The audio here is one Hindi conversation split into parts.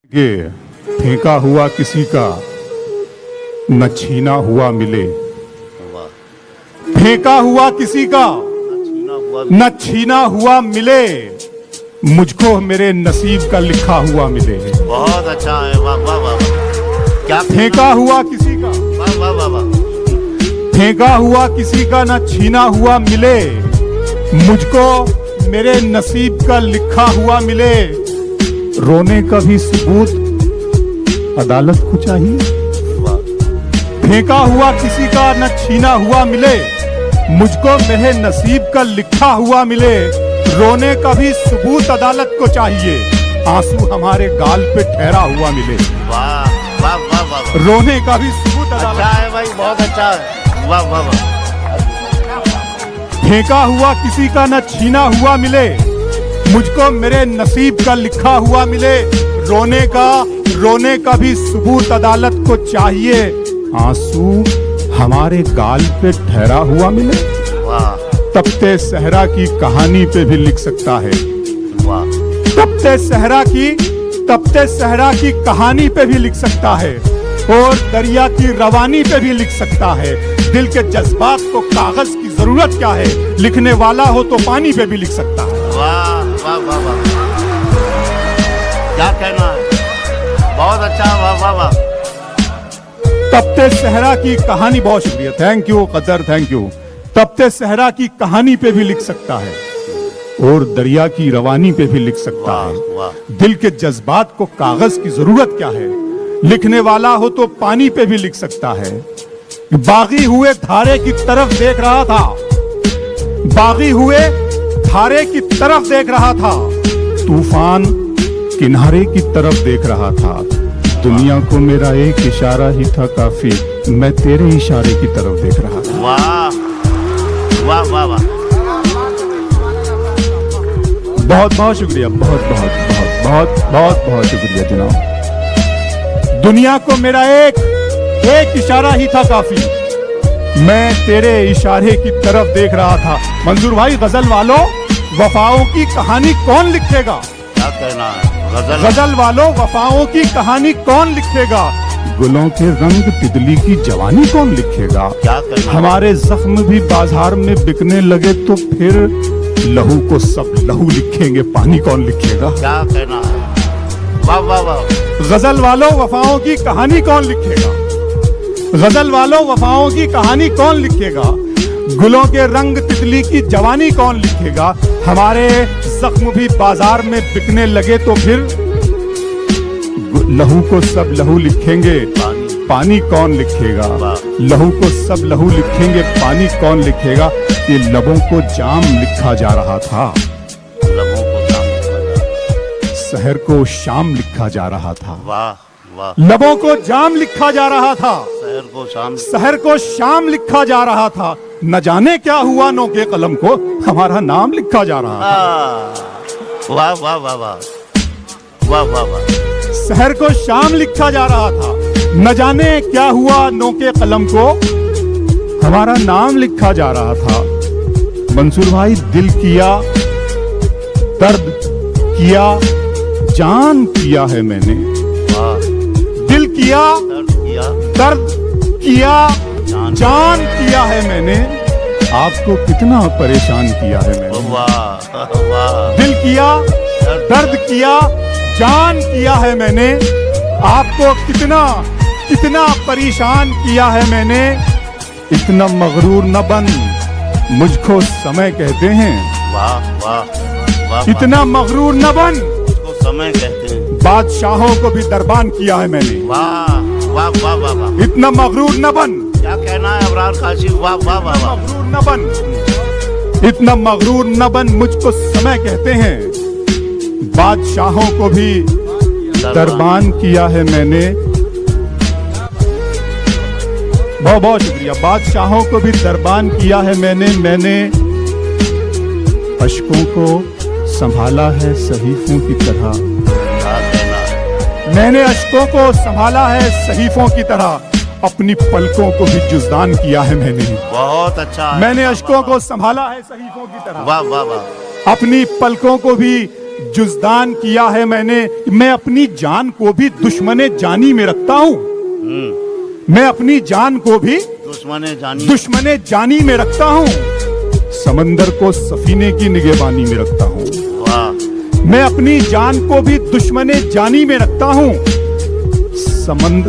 कि फेंका हुआ किसी का न छीना हुआ मिले। फेंका हुआ किसी का न छीना हुआ मिले, मुझको मेरे नसीब का लिखा हुआ मिले। बहुत अच्छा है, वाह वाह वाह। क्या फेंका हुआ किसी का, वाह वाह वाह वाह। फेंका हुआ किसी का न छीना हुआ मिले, मुझको मेरे नसीब का लिखा हुआ मिले। रोने का भी सबूत अदालत को चाहिए। फेंका हुआ किसी का न छीना हुआ मिले, मुझको मेरे नसीब का लिखा हुआ मिले। रोने का भी सबूत अदालत को चाहिए, आंसू हमारे गाल पे ठहरा हुआ मिले। वाह वाह वाह वाह। रोने का भी सबूत अच्छा अदालत। है भाई, बहुत अच्छा है, वाह वाह वाह। फेंका हुआ किसी का न छीना हुआ मिले, मुझको मेरे नसीब का लिखा हुआ मिले। रोने का भी सबूत अदालत को चाहिए, आंसू हमारे गाल पे ठहरा हुआ मिले। वाह तपते सहरा की कहानी पे भी लिख सकता है। वाह। तपते सहरा की कहानी पे भी लिख सकता है, और दरिया की रवानी पे भी लिख सकता है। दिल के जज्बात को कागज की जरूरत क्या है, लिखने वाला हो तो पानी पे भी लिख सकता है। वाह वाह वाह वाह। क्या कहना है, बहुत अच्छा, वाह वाह वाह। तपते सहरा की कहानी, बहुत शुक्रिया, थैंक यू कदर, थैंक यू। तपते सहरा की कहानी पे भी लिख सकता है, और दरिया की रवानी पे भी लिख सकता वाह है। वाह। दिल के जज्बात को कागज की जरूरत क्या है, लिखने वाला हो तो पानी पे भी लिख सकता है। बागी हुए धारे की तरफ देख रहा था, बागी हुए धारे की तरफ देख रहा था, तूफान किनारे की तरफ देख रहा था। दुनिया को मेरा एक इशारा ही था काफी, मैं तेरे इशारे की तरफ देख रहा था। वाह वाह वाह वाह। बहुत बहुत शुक्रिया, बहुत बहुत बहुत बहुत बहुत बहुत शुक्रिया जनाब। दुनिया को मेरा एक इशारा ही था काफी, मैं तेरे इशारे की तरफ देख रहा था। मंजूर भाई, गजल वालों, वफाओं की कहानी कौन लिखेगा? क्या कहना है, गजल वालों, वफाओं की कहानी कौन लिखेगा? गुलों के रंग तितली की जवानी कौन लिखेगा? क्या कहना है? हमारे जख्म भी बाजार में बिकने लगे तो फिर लहू को सब लहू लिखेंगे, पानी कौन लिखेगा? क्या कहना है, वाह वाह वाह। गजल वालों, वफाओं की कहानी कौन लिखेगा? गजल वालों, वफाओं की कहानी कौन लिखेगा? गुलों के रंग तितली की जवानी कौन लिखेगा? हमारे जख्म भी बाजार में बिकने लगे तो फिर लहू को सब लहू लिखेंगे, पानी कौन लिखेगा? लहू को सब लहू लिखेंगे, पानी कौन लिखेगा? ये लबों को जाम लिखा जा रहा था, लबों को जाम लिखा जा- शहर को शाम लिखा जा रहा था। वाह वाह। लबों को जाम लिखा जा रहा था, शहर को शाम। शहर को शाम लिखा जा रहा था। न जाने क्या हुआ, नो के कलम को हमारा नाम लिखा जा रहा था। वाह वाह वाह वाह वाह वाह वाह। शहर को शाम लिखा जा रहा था, न जाने क्या हुआ, नो के कलम को हमारा नाम लिखा जा रहा था। मंसूर भाई, दिल किया, दर्द किया, जान किया है मैंने। वाह। दिल किया, दर्द किया, दर्द किया, जान किया है मैंने। आपको कितना परेशान किया है मैंने। वाह वाह। दिल किया, दर्द किया, जान किया है मैंने। आपको कितना कितना परेशान किया है मैंने। इतना मगरूर न बन, मुझको समय कहते हैं। वाह वाह वाह। इतना मगरूर न बन, इसको समय कहते हैं। बादशाहों को भी दरबान किया है मैंने। वाह वाह वाह वाह वाह। इतना मगरूर न बन, क्या कहना है अबरार काशिफ, वाह वाह वाह वाह। मगरूर न बन, इतना मगरूर न बन, मुझको समय कहते हैं। बादशाहों को भी दरबान किया है मैंने। बहुत बहुत शुक्रिया। बादशाहों को भी दरबान किया है मैंने अशकों को संभाला है सहीफों की तरह। क्या कहना है? मैंने अशकों को संभाला है सहीफों की तरह, अपनी पलकों को भी जुज़दान किया है मैंने। बहुत अच्छा है। मैंने अशकों को संभाला है सहीफों की तरह, वाह वाह वाह। अपनी पलकों को भी जुज़दान किया है मैंने, मैं अपनी जान को भी दुश्मने जानी में रखता हूं। मैं अपनी जान को भी दुश्मने जानी में रखता हूं। समंदर को सफीने की निगहबानी में रखता हूं। मैं अपनी जान को भी दुश्मने जानी में रखता हूं।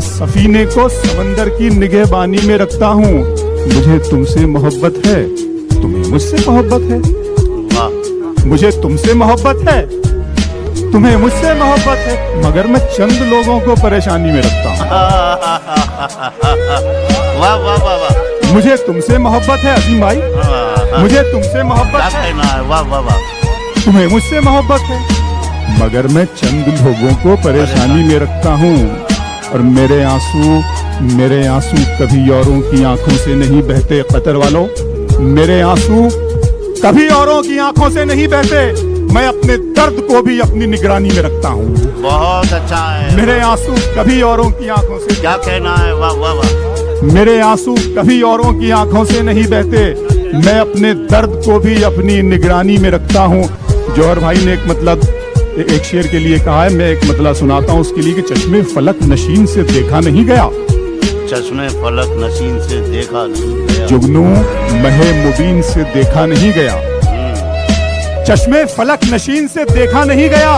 सफीने को समंदर की निगहबानी में रखता हूं। मुझे तुमसे मोहब्बत है, तुम्हें मुझसे मोहब्बत है। मुझे तुमसे मोहब्बत है, तुम्हें मुझसे मोहब्बत है, मगर मैं चंद लोगों को परेशानी में रखता हूं। वाह वाह वाह वाह। मुझे तुमसे मोहब्बत है अजीम भाई, मुझे तुमसे मोहब्बत है। वाह वाह वाह। तुम्हें मुझसे मोहब्बत है, मगर मैं चंद लोगों को परेशानी में रखता हूँ। और मेरे आंसू कभी औरों की आंखों से नहीं बहते। कतर वालों, मेरे आंसू कभी औरों की आंखों से नहीं बहते। मैं अपने दर्द को भी अपनी निगरानी में रखता हूँ। बहुत अच्छा है। मेरे आंसू कभी औरों की आंखों से, क्या कहना है, वाह वाह वाह। मेरे आंसू कभी औरों की आंखों से नहीं बहते। मैं अपने दर्द को भी अपनी निगरानी में रखता हूँ। जौहर भाई ने एक मतलब एक शेर के लिए कहा है, मैं एक मतलब सुनाता हूँ उसके लिए कि चश्मे फलक नशीन से देखा नहीं गया, चश्मे फलक नशीन से देखा नहीं गया, जुगनू महे मुबीन से देखा नहीं गया। चश्मे फलक नशीन से देखा नहीं गया,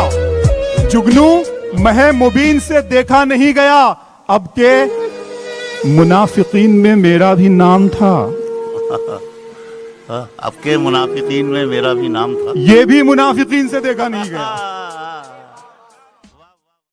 जुगनू महे मुबीन से देखा नहीं गया। अब के मुनाफिकीन में मेरा भी नाम था। अब के मुनाफिकीन में मेरा भी नाम था। ये भी मुनाफिकीन से देखा नहीं गया।